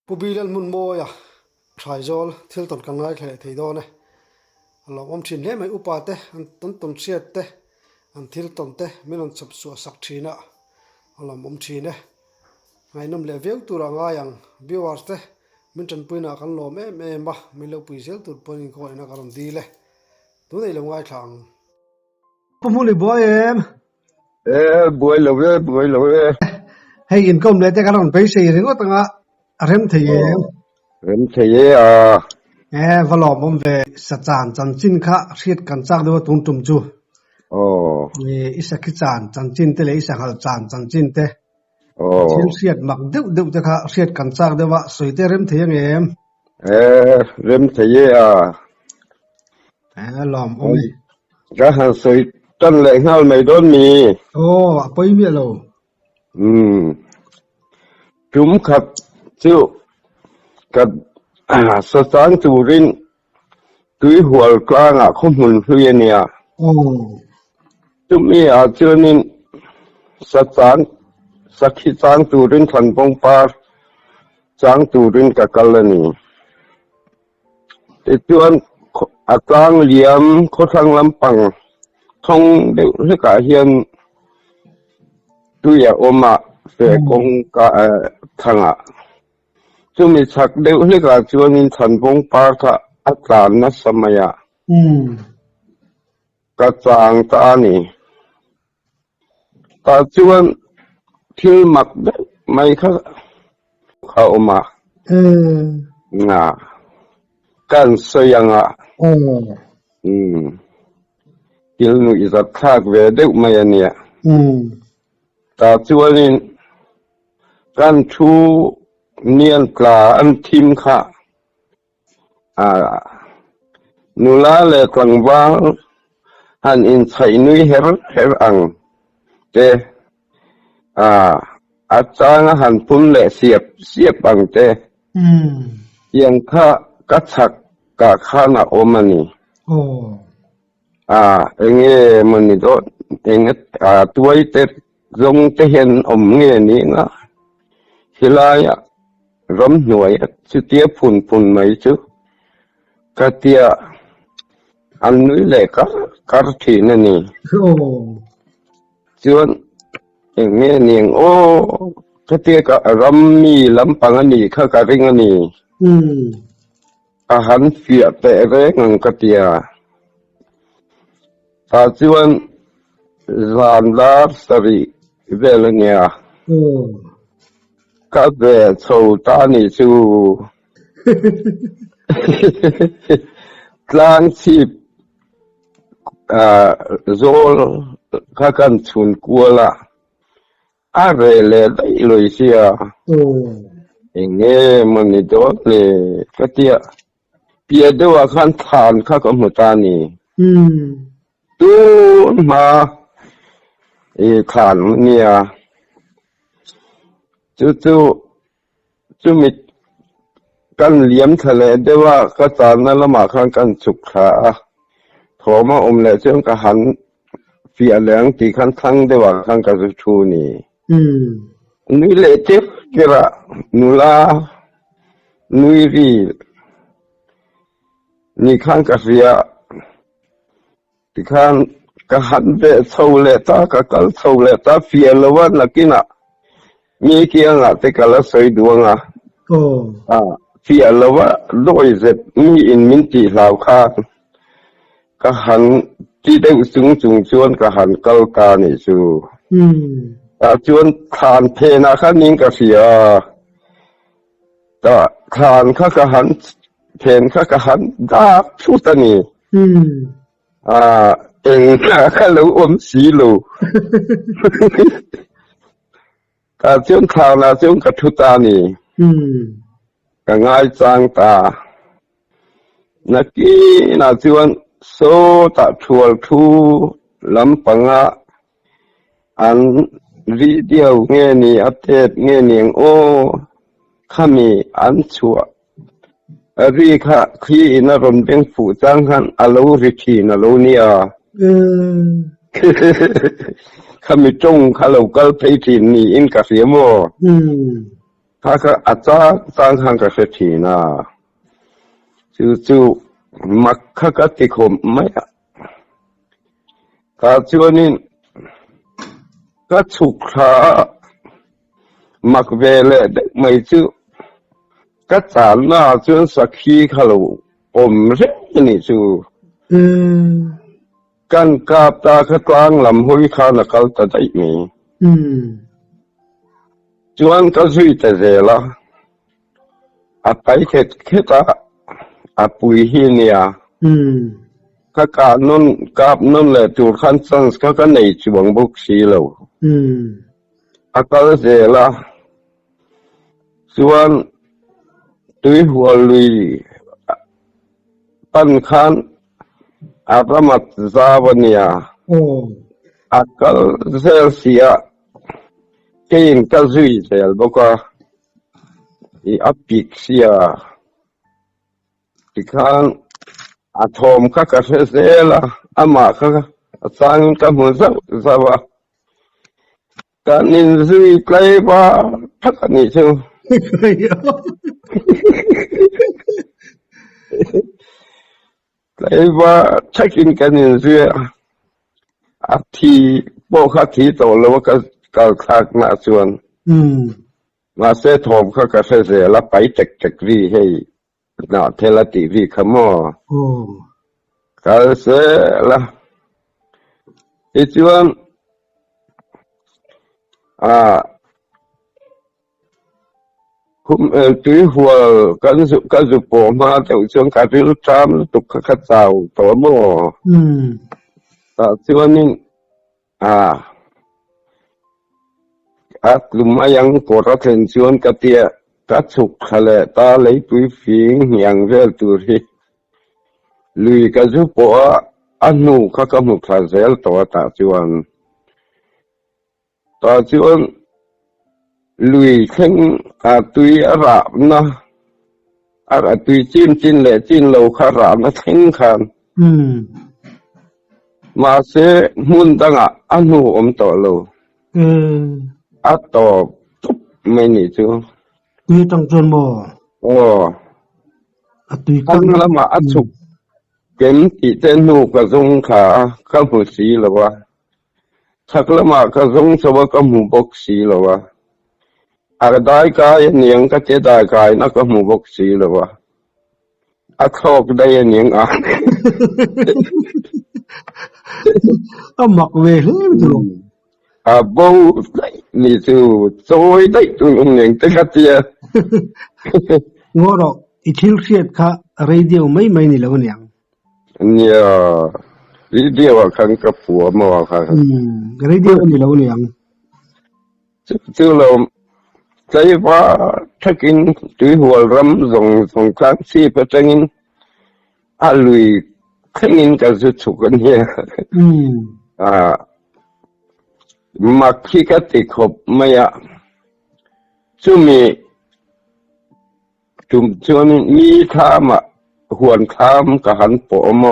Pubilal mun moya thaizol thil ton kangai khle theido ne alom om thin le mai upate an ton siat te an thil ton te minon chap su sak thina alom om thine ngai nom le veu tura nga yang viewers te min tan puina kan lo me ma mi lo puisel tur ponin ko ina karon dile tu nei lo ngai thang pumuli boyem boy lo hey in kom le te karon paise ringo tanga rem theye valom om ve sachan chanchin kha riat kan chak do tum tum chu ni isaki chan chanchin te le isakal chan chanchin te chin riat mak deu te kha riat kan chak dewa soite rem theye ngem rem theye lom om ga han soi tan le ngal mai don mi apoi mi lo chúng khắp chịu cắt sa sáng chủ rin túi hual qua ngã không muốn huyền nè chúng mi chưa nên sa khi sáng chủ rin thành bông pa sáng chủ rin cả calani để chuan trang liam khó thăng lắm bằng thông đều hết cả hiền túi ôm về công cả thằng chúng mình chắc đều hết cả cho nên thành công par cả atan na samaya cả trang ta nè ta chuan thiếu mặc mấy khâu mà ngà can soi thiếu nuôi giặt khác về đều mấy nè ta chuan nênกันชูเนียนปลาอันทิมค่ะนุลาเลกลังวางหันอินไซนุยเฮรอังเจอาจารย์หันปุ่นเลเสียบอังเจยังข้ากัดฉักกะข้านาโอมันนี่เองมันนี่ตัวเองตัวไอเตจงจะเห็นอมเงี้ยนี่นะhilaya ram hnuai chutia phun mai chu katia annui le kar thina ni chuan enge ning katia ka ram mi lampang ani kha ka ring ani a han fia te re ngang katia ta chuan zandar sari velania các về sầu ta nị su lang chip zol các căn chun cua là về lệ đấy rồi xia nghe mình đi đó lệ cái tia bia đâu khăn than các cái một ta nị tu mà than nia chú miกันเลี้ยมทะเลได้ว่าก็ตามนั้นละมาข้างกันสุขขาโถมาอมแล้วซึ่งก็หันเฟียเหลืองตีขั้นทั้งได้ว่าข้างกันสุชูนี่นี่เลยเจ็บกระนุลานุยรีนี่ข้างกันเฟียตีข้างก็หันเบะเท่าเลตาก็กัลเท่าเลตาเฟียละวันละกินะมีเกี่ยงแต่กะละสวยดวงเฟียละว่าโดยเสร็จมีอินมินติลาวคาดกะหันที่ได้สูงชวนกะหันกัลกานี่สูชวนทานเพนาคันนิงกะเสียทานคะกะหันเพนคะกะหันดาชุตนี่เองคะลูอมสีลูช่วงข่าวนะช่วงกัทุตานี่ก็ง่ายจังตานักกี้นะช่วงโซตะทวลทูลำปังอันรีเดียวเงี้ยนี่อัปเดตเงี้ยนี่ข้ามีอันชัวรีค่ะขี้นรนเป็นผู้จ้างหันอโลริคีนโลเนียข้ามีจงข้าเราก็ไปที่นี่อินกาเสียโม ข ถ้าก็อาจารย์สร้างทางกษตรทีนะจู่ๆมักก็ติคมไม่ถ้าจู่นี้ก็สุขามักเวลไม่จู่ก็จานหน้าจนสักขี้ขลุอมเร่นี่จู่กันกาบตากลางลำห้วยข้านกัลตะได้มีจวนก็สุยแต่เจละอาไปเข็ดอาปุยหิเนียก็การนนกาบนนแหละจูดขันสันก็ในจวงบุกสีเหลวอาก็เจละส่วนตุยหัวลุยปันขันอาประมาทซาวันเนียอาก็เสียเก่งก็สุยเจลบอกว่าอีอปิกเสียที่ขันอาทอมก็กระเสียละอามาก็สร้างก็มือซะว่าการนินสุยใกล้ว่าพักนี่เชียวใกล้ว่าถ้ากินกันนินสุยอาทีโบกทีโตแล้วก็คลากมาส่วนมาเสทอมก็กระเสียละไปจักรีให้น่ะเทลติรีขมอก็เสียละอีจวนคุมตุยหัวกันสุปมาแต่ช่วงการรู้ตามตุกขะเจ้าตัวหม้อแต่จวนนี้ลุมายังกดเทนชวนกะเตียกัดสุกขะเลตาเลยตุยฟิงยังเวลตุรีลุยกันสุปอันนูก็กำมุขเซลตัวตาจวนลุยเข่งตุยอาราบนะตุยจินเลยจินโลคาราบนะเข่งขันมาเสมุนตังอันนูอมต่อโลอัตต่อทุบไม่นี่จูตุยตังจนบ่ตุยกันละมาอัสุกเก็มติเตนูกะสงขาข้าหูสีละวะทักละมากะสงสวะกะหมู่บกสีละวะอาก็ได้กายเนียงก็เจได้กายนักก็หมู่บกสีละวะอาคอกได้เนียงมักเวเลยจูบ่นี่จูซอยได้ตุงเนียงตะกะเตียงอรออีทิลเสียดค่ะเรดิโอไม่นี่แล้วเนี่ยเนี่ยเรดิโอคังกับผัวมาค่ะเรดิโอนี่แล้วเนี่ยจูเราใจว่าถ้ากินตุยหัวรำส่งครั้งสี่ประจังอาลุยขึ้นกันสุดๆกันเนี่ยมักขี้กติขบไม่จุมีจุ่มชวนมีข้ามหวนข้ามกะหันปอม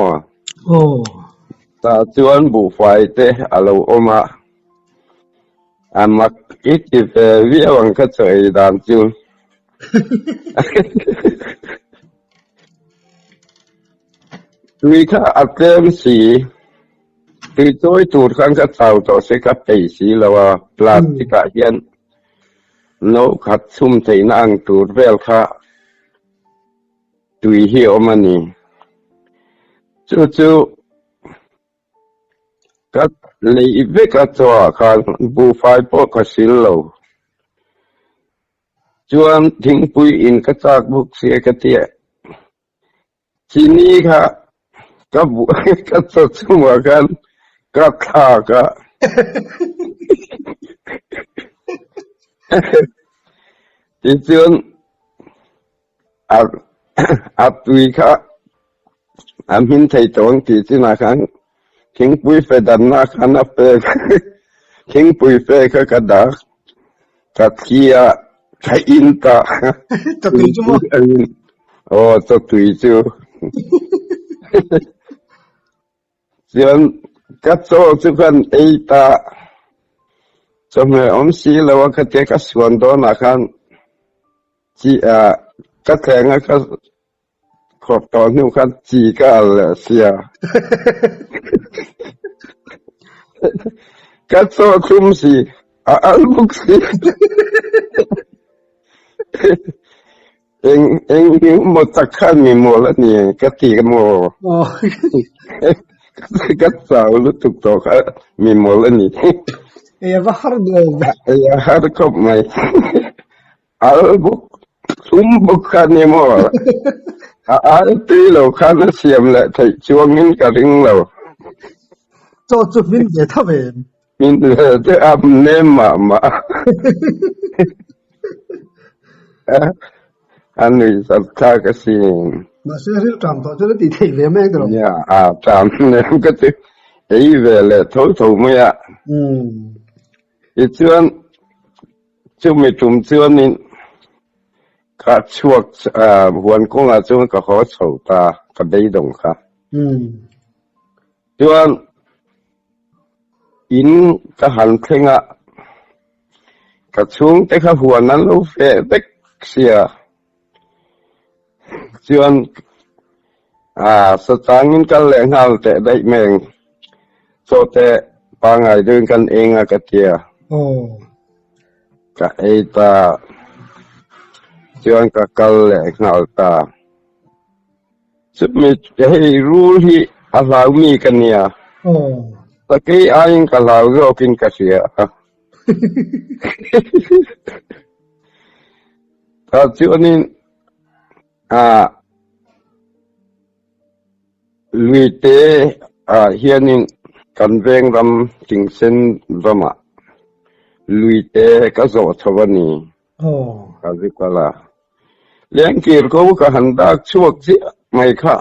ตาชวนบุไฟเตะอาลูอมามักอิติเปวิวังก็เฉยดานจูวิค่าอัตเตมสีคือโดยตูดข้างกระเต่าต่อเสกไปสีแล้วว่าปลาติกะเฮียนโนขัดซุ่มใจนางตูดเวลค่ะตุยเหี่ยวมันนี่จู่ๆก็เลยเวกตัวกันบูไฟปกสิลโลจวนทิ้งปุยอินกระจากบุกเสียกระเตียทีนี้ค่ะก็บุก็สดสมกันก็ขากะที่จวนตุยค่ะมินไทยตรงที่จีน่าคันทิ้งปุยเฟดันนาคันนับเปกทิ้งปุยเฟก็กระดาษกัดเขียใช้อินตาจะตุยจูมั้งจะตุยจูส่วนกัดโซ่สุขันเอตาสมัยอมสีแล้วว่าคัดเจกัสวนโดนอาคัน จีก็แทงก็ขอบตอนนิ้วคันจีก็อะไรเสียก็โซคุมสิอัลบุกสิเองหมดตะคันมีหมดแล้วนี่ก็ตีกันหมดก็สาวรู้ตุกตอกมีหมดแล้วนี่بحر يا هركب ماي البك ثم بكاني مور أنتي لو كان سيم لا تجوعين كرين لو توت من جتابين من ده أبنما ما أني سبتاك سين ما سيري تام توت دي تي وي مي كرو يا تام نم كتي أي ولا تو ميا Ituan cumi tuan ni ka chuak huan kong a chung ka ho chou ta ka dei dong kha tuan in ka han thenga ka chung te kha huan nan lo fe bek sia tuan sa tangin ka leng hal te dai meng so te pa ngai dun kan enga ka tia ka eta chuan ka kal le ngal ta submi hei rule hi alau mi kan nia ta ke ain ka lau ro kin ka sia ta chuanin luite hianin kan veng ram ting sen rama luite ka zo thawani ka zikala leng kir ko ka handak chuak chi mai kha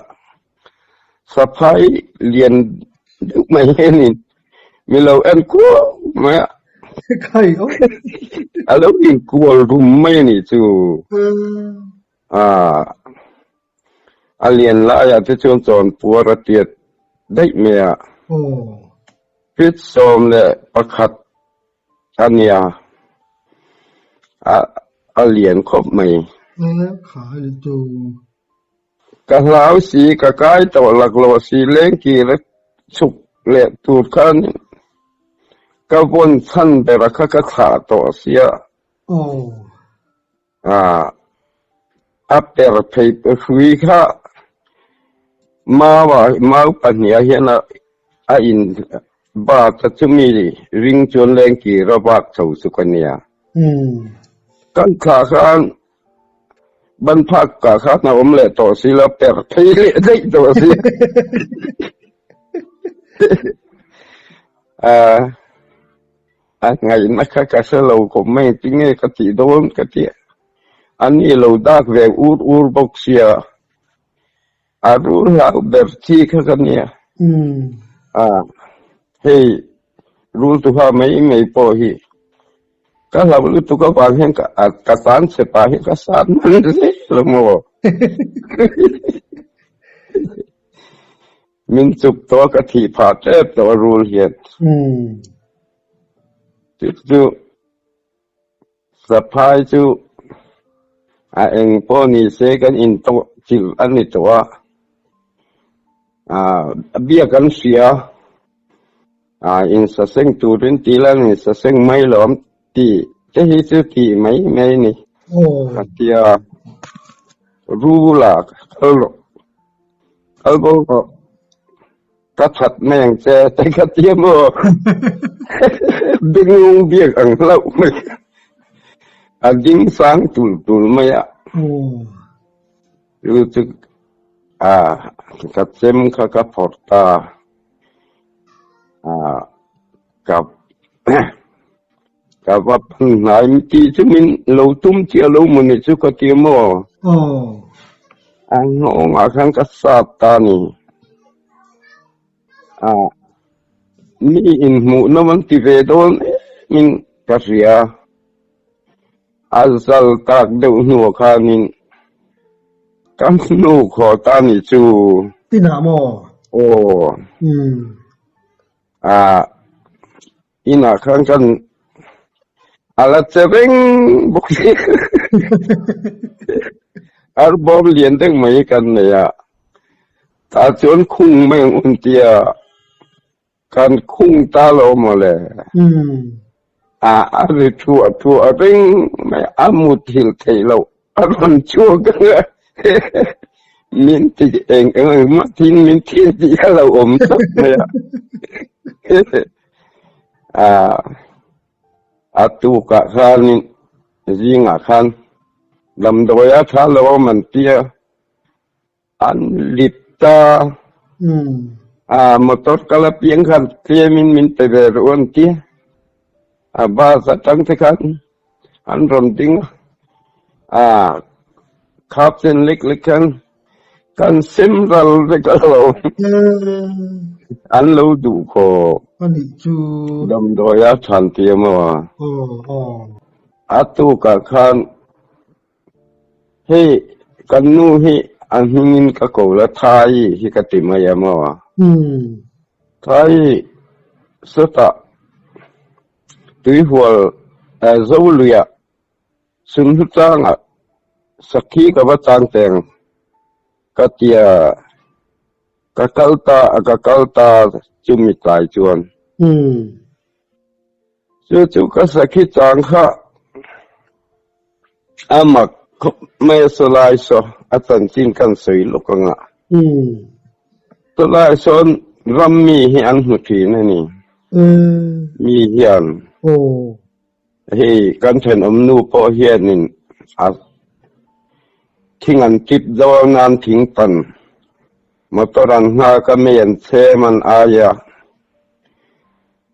saphai lian mai henin milo en ko ma kai alo in kual rum mai ni chu alien la ya te chon chon puara tiet dai mea pit som le pakhat ania alien khop mai kha le tu ka lau si ka kai to lak lo si leng ki le chuk le tu khan ka bon chan be ra kha ka kha to sia after paper hui kha ma pania hiana a in ba ta chumi ring chon leng ki ra bak chau su kania kan kha khan ban phak ka kha na le to si la per thei le dei to si ngai ma kha ka sa lo ko mai tinge ka ti don ka ti ani lo dak ve ur bok sia arur ha ber chi kha kania hey rule tu ha mai po hi ka la lu tu ka ba hen ka san se pa hi ka san man le lo mo min chup to ka thi pha te to rule hian tu saphai chu eng po ni se kan in to chil ani to bia kan sia in sa seng turin tilan ni sa seng mai lom ti te hi chu ti mai ni atia rula albo ka that meng che te ka ti mo ding bia ang lau mai ding sang tul mai lu chu ka chem ka porta ka va nai ti chu min lo tum chi lo mun ni chu ka ti mo ang no ma khang ka sa ta ni ni in mu no man ti ve don min ka ria azal tak de nu kha nin kam nu kho ta ni chu tina mo ina khang kan ala chering bukhi arbom lian deng mai kan ne ya ta chon khung meng un tia kan khung ta lo mo le ari thu ring mai amut hil thei lo aron chu ga min ti eng ma tin min ti ti lo om tak ne ya atu ka khan zinga khan lam doya tha lo man tia an lipta motor kala pieng khan tia min te ron tia ba sa tang te khan an ron ding khap sen lik kan simral de kalo an lo du ko ani chu lam doya than tia mo atu ka khan he kan nu he an hingin ka ko la thai hi ka ti ma ya mo thai sota tui hual zoluya sun hu chang sakhi ka ba chang teng ka tia ka kalta chumi tai chuan chu ka sakhi chang kha amak mai solai so atan chin kan sei lokanga solai son rammi hi an hu thi na ni mi hian hei kan then nu po hian nin thing an tip do nan thing tan motoran nga ka men che man aya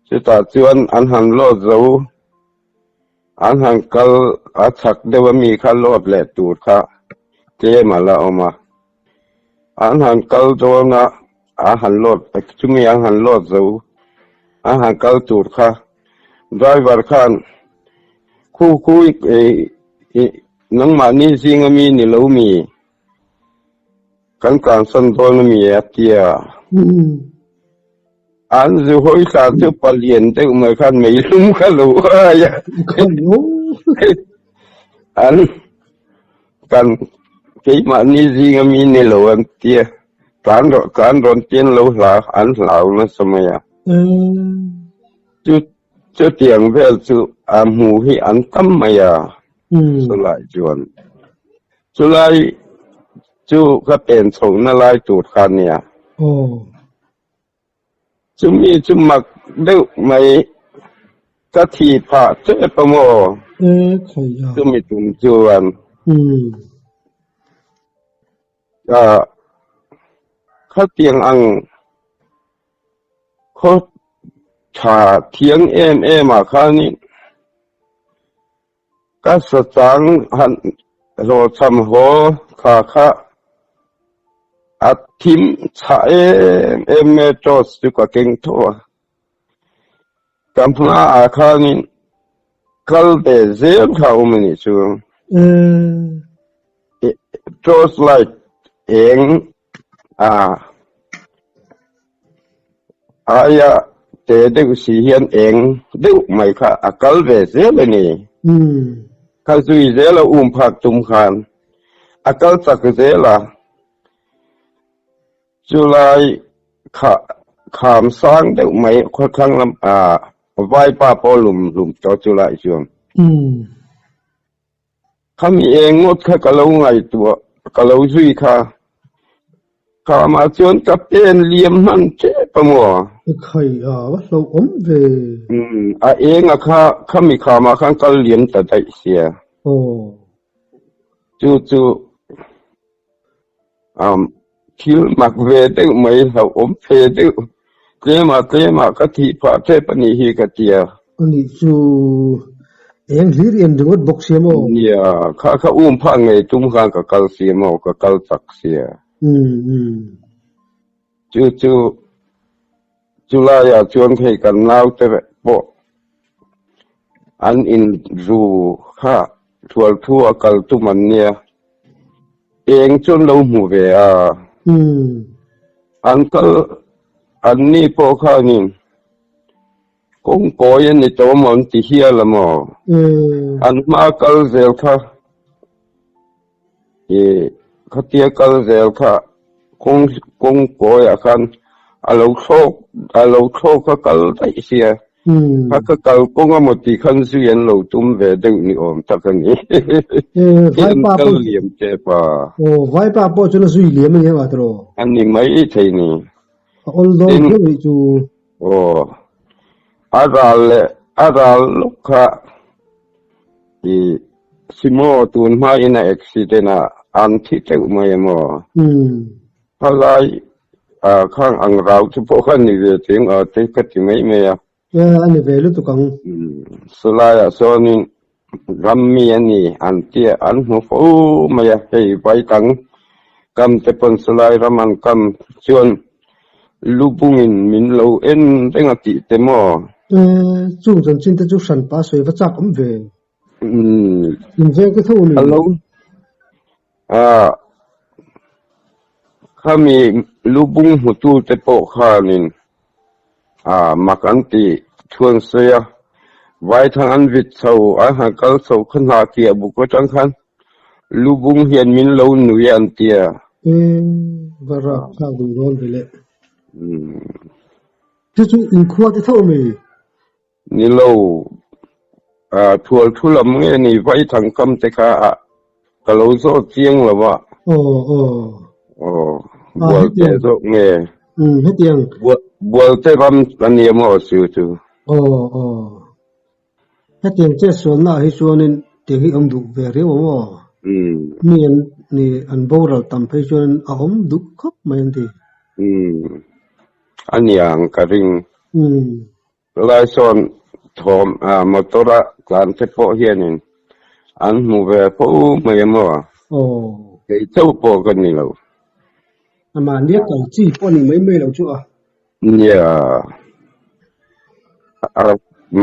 chita chuan an han lo zo an han kal achak dewa mi kha lot le tur kha te mala oma an han kal do na a han lot chumi an han lot zo a han kal tur kha driver khan khu nang ma ni sing mi ni lo mi kan san do na mi atia an zu hoi sa tu palien te ma khan mei lum kha lo ya an kan ke ma ni sing mi ni lo an tia kan ron tien lo la an lao na samaya chu tiang vel chu mu hi an tam maya sulai chuan sulai chu ka pen chong na lai tur khan nia chu mi chu mak deu mai ka thi pha che pa mo khoi ya chu mi tum chuan kha tiang ang kho cha thiang em ma khani ka sa chang han ro cham ho kha athim cha em me tos tu ka keng tho kampna a khani kal be zel kha umni chu tos like eng aya te de si hian eng de mai kha akal ve zel ni ka zui zela phak tum khan akal chak zela julai kham sang de mai kho thang lam vai pa polum to julai chuan khami eng ngot kha kalau ngai tu kalau zui kha ma chuan kapten liam han che pamo khoi wa lo om ve eng kha mi kha ma khan kal liam ta dai sia chu kil mak ve de mai lo om phe de klema ka thi pha the pani hi ka tia ani chu eng hlir en dingot box yemo ya kha pha ngai tum khan ka kal siamo ka kal tak sia chu la ya chuan thei kan nau te po an in ru kha thual thu akal tu man nia eng chon lo mu ve uncle an ni po kha ni kong ko yen ni to mon ti hia la mo an ma kal zel kha เขาเตียกลเซลค่ะคงโกยอาคันเราโชคเขากลได้เสียถ้าเขากลคงหมดที่คันเสียนเราตุ้มเวดึงนี่อมตะกันนี้ไว้ป้าปอเหลี่ยมเจ็บไว้ป้าปอจนสุยเหลี่ยมเนี่ยว่าตรอันนี้ไม่ใช่นี่although คือจูอาราลูกค่ะสิโมตุนมาอินอุบิเหตุอันที่เจ้าไม่มอพลายข้างอังเราที่พวกเขานี่เวทีที่ก็ที่ไม่อันนี้เวลุตุกังสลายส่วนนี้รัมมีอันนี้อันที่อันหัวฟูไม่ให้ไปตังกำจะเป็นสลายรามันกำชวนลูบุงินมินโลเอ็นเรื่องติเตมอจู่จนจินตจุสันป้าสวยวัจักอมเวเวก็เท่านี้ฮัลโหลข้ามีลูบุงหัวตู้เตโปข้านินมักอันติชวนเสียไว้ทางอันวิทย์เสาอาหารเกลเสาขันหาเกียบุกจังคันลูบุงเฮียนมินโลนุยันเตียบาราข้าดูร้อนไปเลยจู่อินขวดเท่ามีนี่โลทัวร์ทุลมเงี้ยนี่ไว้ทางคำเตค่ะกะโลโซเจียงหรือว่าบัวเจ้าโซเงี้ยให้เตียงบัวเจ้ารำอันนี้มั่วสิวจูให้เตียงเจ้าส่วนน่ะให้ส่วนนึงเตียงให้อมดุเวรีว่ามีอันนี่อันบ่เราตำให้ส่วนอมดุครบมั้ยติอันอย่างกะริงหลายส่วนทอมมอตระการเทปเฮียนินอันมูเวปูไม่ยมัวไอ้เจ้าปอกันนี่เรามาเรียกกันจี้ปอนี่ไม่เราจั่วเนี่ย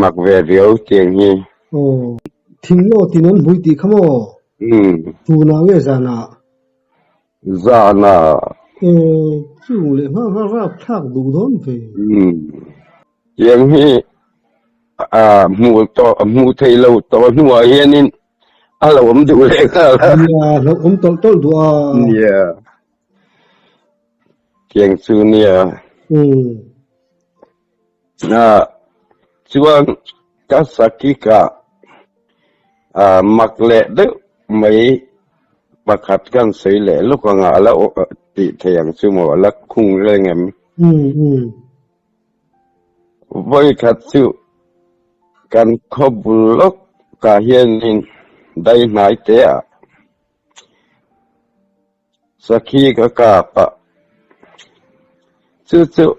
มักเวเรียวเตียงนี่ทิ้งโลที่นั้นบุยตีขโมตูนาเวซานาจู่เลยว่าทักดูดอนเฟอย่างนี้หมูไทยเราตัวหัวเฮียนินเราผมดูเลยครับเราผมต้นดูเนี่ยเกียงซูเนี่ยช่วงกัสกิกะมักเละดึกไม่ประคัดกันเสียเละลูกงาแล้วติเทียงซูโมแล้วคุ้งเรื่องเงี้ยไว้ขัดซูกันขบุลกกาเฮียนินได้ไหนเตะสักขีกกาปะจู่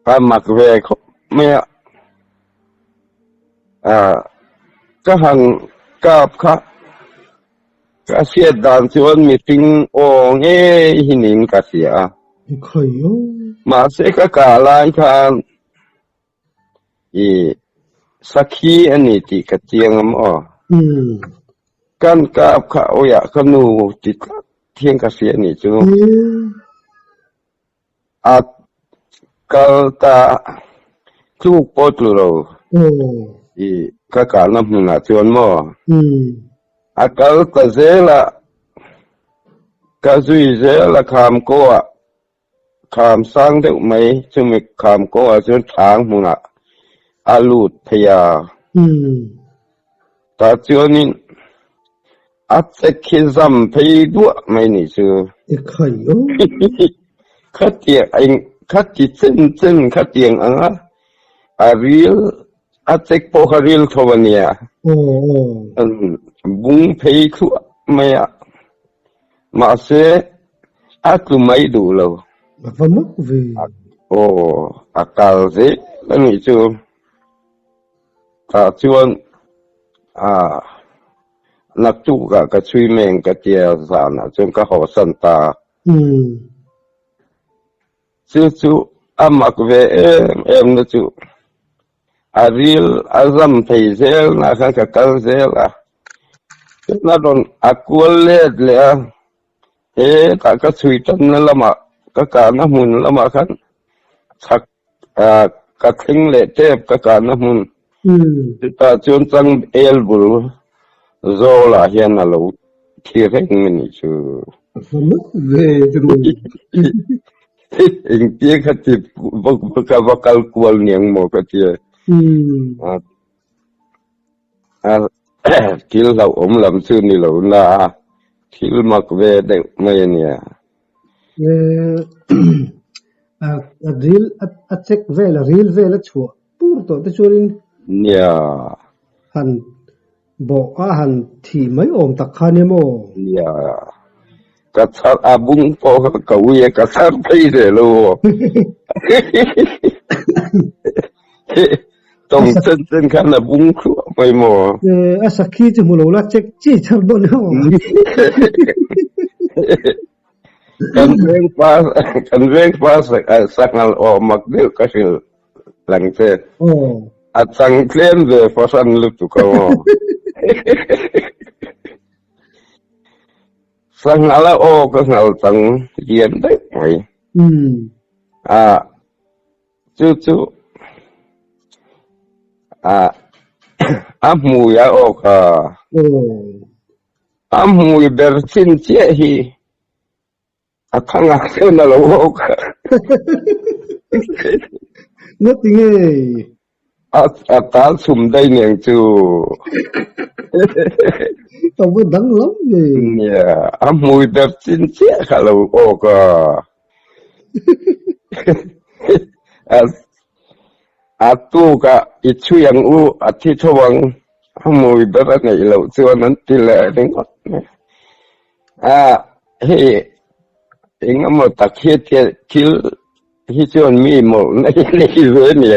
ๆมักเวกไม่ก็หังกาบค่ะก็เสียดานชวนมีติงโอเงหินิงกะเสียมาเสกกาลายคานสักขีอันนี้ติกะเจียงกันกาบค่ะโอยะขนูติเทียงกะเสียนี่จูกาลตาทุกปอตุโรก็การนำหน้าชวนมอกาลตาเซละกะซุยเซละคามโกะคามสร้างได้ไหมจึงมีคามโกะจนทางมุนะอาลูดพยาตาชวนินอัตเซคิซัมเพยดัวไม่นี่จูขัดเตียงขัดจิตซึ่งขัดเตียงรีลอัตเซกโปฮาริลทวเนียบุ้งเพยคัวไม่มาเสอัตุไม่ดูเราอากาศเสแล้วนี่จูชวนนักจุกกะช่วยแมงกะเจียสานะจนกะหอสันตาจู่มักเวนะจูอาริลอาซัมไทเซลนะคันกะกะเซลนะดอนอะกัวเลดเลยกะช่วยตันละมะกะกะนะมุนละมะคันสักกะทิ้งเลเทบกะกะนะมุนตาจนจังเอลบุลโซลาเฮียนเรา Kirringen so. Dia kata bakal kual niang mo kata. Kil lau lam su ni lau na kil mak ve de mai nia. Real check vela real vela chua. Pur to te churin. Ya. Han bo han thi mai om tak khane mo. Ya. Kasar abung po ka uye kasar pai de lo. Tong chân kan abung ku mai mo. Asaki chu mo lo la check chi char don ho. Kan veng pas sangal o magdil kasil lang se. At sang claim de fasan lutu ka mo. Sangala o kasal tang yen dai mai. Chu amu ya o ka. Amu bersin che hi. Akang na lo ka. Nothing Atal sum dai niang chu. Tao có đắng lắm gì. Mùi đẹp xin chết khá lâu ô cả. Tu ka ichu yang u ati chawang mùi đẹp này lâu chua nắn tì lệ đến ngọt. Inga mo tak hiet kil hi chuan mi mo nei zue ni.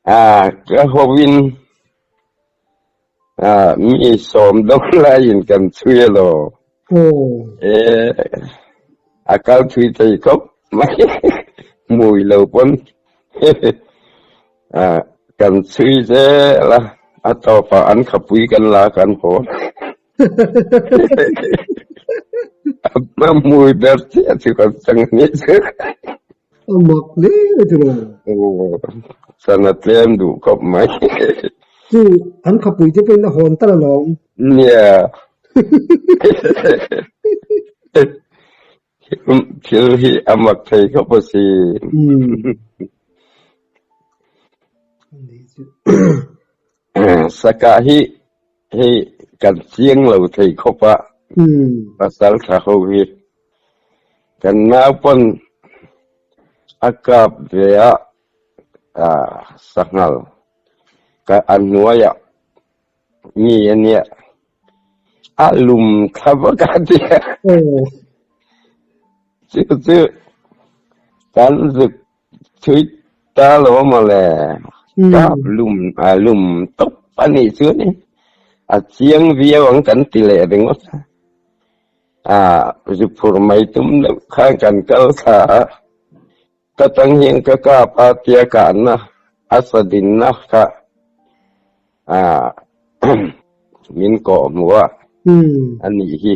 Ka hovin mi som dong lain kan chui lo. Akal chui tai kop mai mùi lâu pon. Kan chui je la atau pa an khapui kan la kan ho. Mùi đẹp chứ chỉ còn chẳng nghĩ chứ. Mọc lý chứ rồi. Sao nó thêm đủ cốc máy. Chứ anh khắp bụi chứ bên là hồn ta là lòng. Kil hi amak thầy khắp bó xì. Saka hi kan siang lâu thầy khắp á. Pasal kahawit. Kenapa akap dia sangal ka anuaya ni ya alum kabagadia. Chứ kan zuk chui ta lo male ka lum top ani chứ ni. Siang via wang kan tile dengot. Zupur mai tum khang kan kal sa katang hiang ka patia ka na asadin na ka min ko muwa ani hi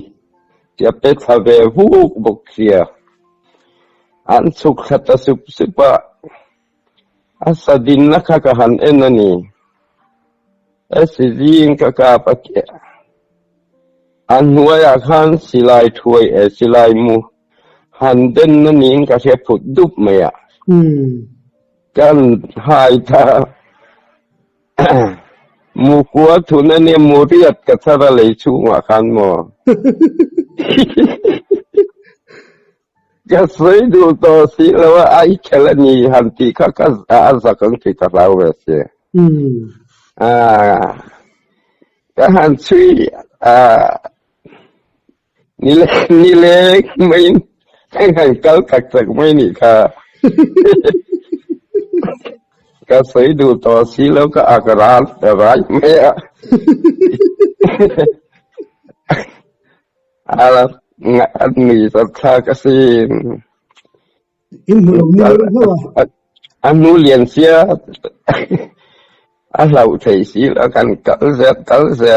tia pe thave hu boksia an suk khata supa asadin na ka han enani asizin ka patia an huaya khan silai thui silai mu han den na ning ka se phut dup maya kan hai tha mu kwa thuna ne muriat ka thara le chu wa khan mo ka sei du to si lawa ai khelani han ti ka za kan ti ka lawa se ka han chui nile main kan kal tak mai ni ka ka sei du to si lo ka akran da rai me ala ngat ni sa tha ka sin in lo ni ho anu lian sia alau thei si la kan kal ze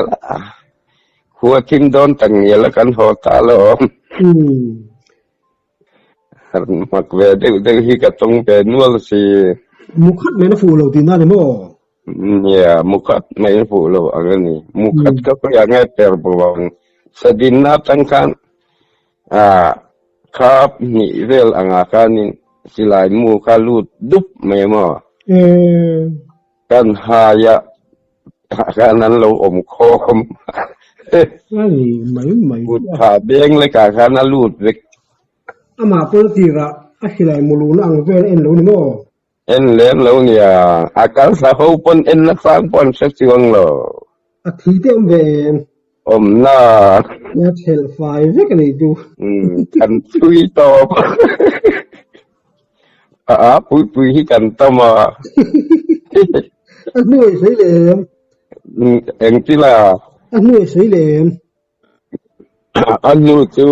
Hua tim don tang la kan ho ta lo. Mak ve de hi ka tong pe nual si. Mukhat me na fu lo tin na le mo. Mukhat me na fu lo angani. Mukhat ka ko ya ngai per bo wang สดินนับทั้งคันครับนี่เรื่องอาการนี่สิหลายหมู่คาลูดดุบไม่หมอกันหายะการนั้นเราอมคอมนี่ไม่พูดผ่าเบงเลยกะคันนั้นลูดเวกมาเปิดทีระสิหลายหมู่ลูนอังเวเอ็นแล้วนี่บ่เอ็นเล่นแล้วเนี่ยอาการสะเขาปนเอ็นนักสร้างปนสักจวงเหรอทีเต็มเวน่าเทลไฟเวกนี่ดูกันซุยตอบปุยกันตมาอันนู้นสวยเหลมเอ็งที่ล่ะอันนู้นสวยเหลมอันนู้นจู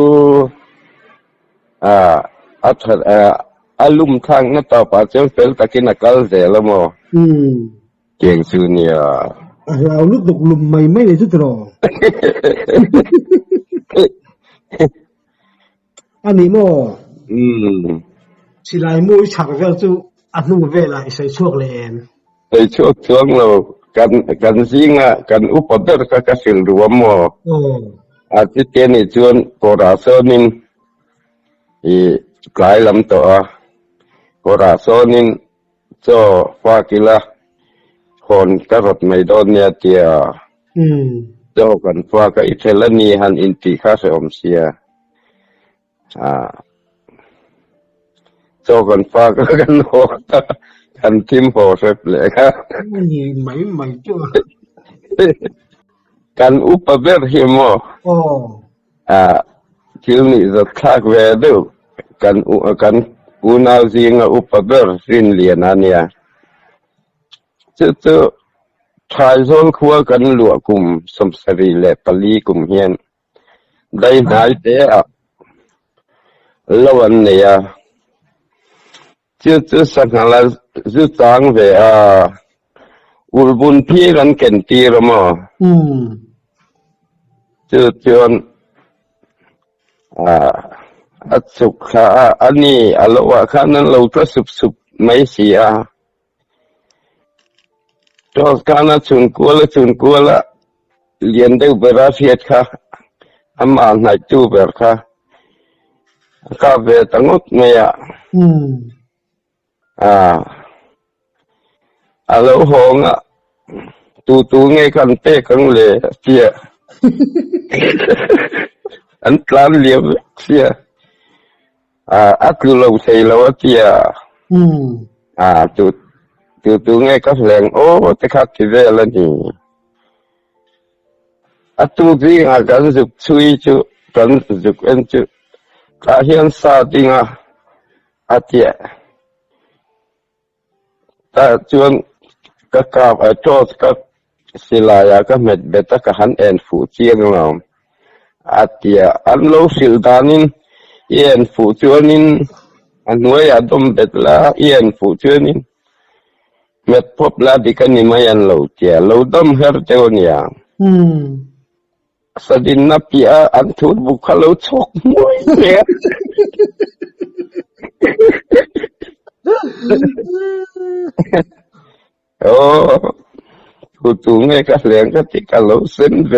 อารมณ์ทางนั้นต่อไปจะเป็นตะกินกัลเดลมอเก่งสุนียเราลุกตกลุมไม่เลยสุดหรออันนี้มอสิลายมูฉักก็จูอันนู้นเวลาใส่ช่วงเลนใส่ช่วงเรากันซิงกันอุปเดรกกสิลรวมมออาทิตย์นี้ชวนโกราโซนินกลายลำตัวโกราโซนินโจฟากิลาคนกรดไม่โดนเนี่ยเตียโจกันฟากับอิเทลนีหันอินติคาเซอมเซียโจกันฟากันโหกันทิมโหเสพเลยครับไม่จ้ะกันอุปเวรหิมคิลนี่จะทักเวดูกันกูนาซิงอุปเวรสินเลียนาเนี่ยจะทายโซนคัวกันหลวกุมสมสรีและปลีกุมเฮียนได้นายเตะลวันเนี่ยจะสังหารจะจางเวอุลบุญพี่กันเก่นตีรมจะจวนสุขะอันนี้อลวะข้านั้นเราก็สุบไม่เสียตอนการชุนกัวละเรียนได้บราเฟียดค่ะอามาไหนจูเบรค่ะข้าเวตังอุดเมียเราหงตูไงกันเตะกันเลยเสียอันกลางเลี้ยวเสียคือเราใช้เราเสียตูไงก็แรงโอ้แต่ขัดที่เวลานี่ตูที่กันจุกซุยจุกันจุกเอ็นจุข้าเห็นซาติงเตียแต่จวนก็กลับโจทย์ก็ศิลายาก็เม็ดเบต้าก็หันเอ็นฟูเจียงเราเตียอันโลสิลดานินเอ็นฟูจวนินอันไว้ดมเบ็ดละเอ็นฟูจวนินเม็ดพบละดิกันนี่ไม่ยันเราเตียเราดมเฮอร์เจวเนี่ยสดินนับปีอันทุบบุคเราชกมวยเนี่ยโอ้ตูไงก็แรงก็ติกันเราเส้นเว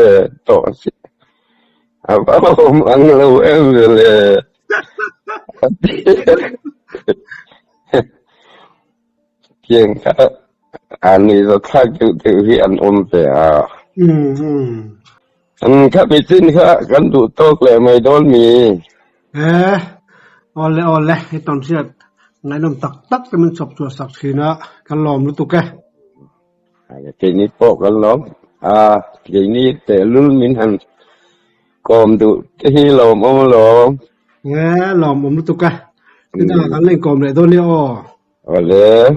ต่อสิว่าผมอังเราเอวเลยเพียงแค่อันนี้จะทักอยู่ที่อันอมเสียอันข้าไปสิ้นค่ะกันดูโต๊ะเลยไม่โดนมีอ่อนเลยไอ้ตอนเสียดไงน้ำตักแต่มันสบตัวสักทีนะกันล้อมรู้ตุกแกทีนี้โปกกันล้อมทีนี้แต่รุ่นมินหันกอมดูที่ล้อมล้อมล้อมรู้ตุกแกนี่ถ้ากันเล่นกอมเลยตัวนี้เลย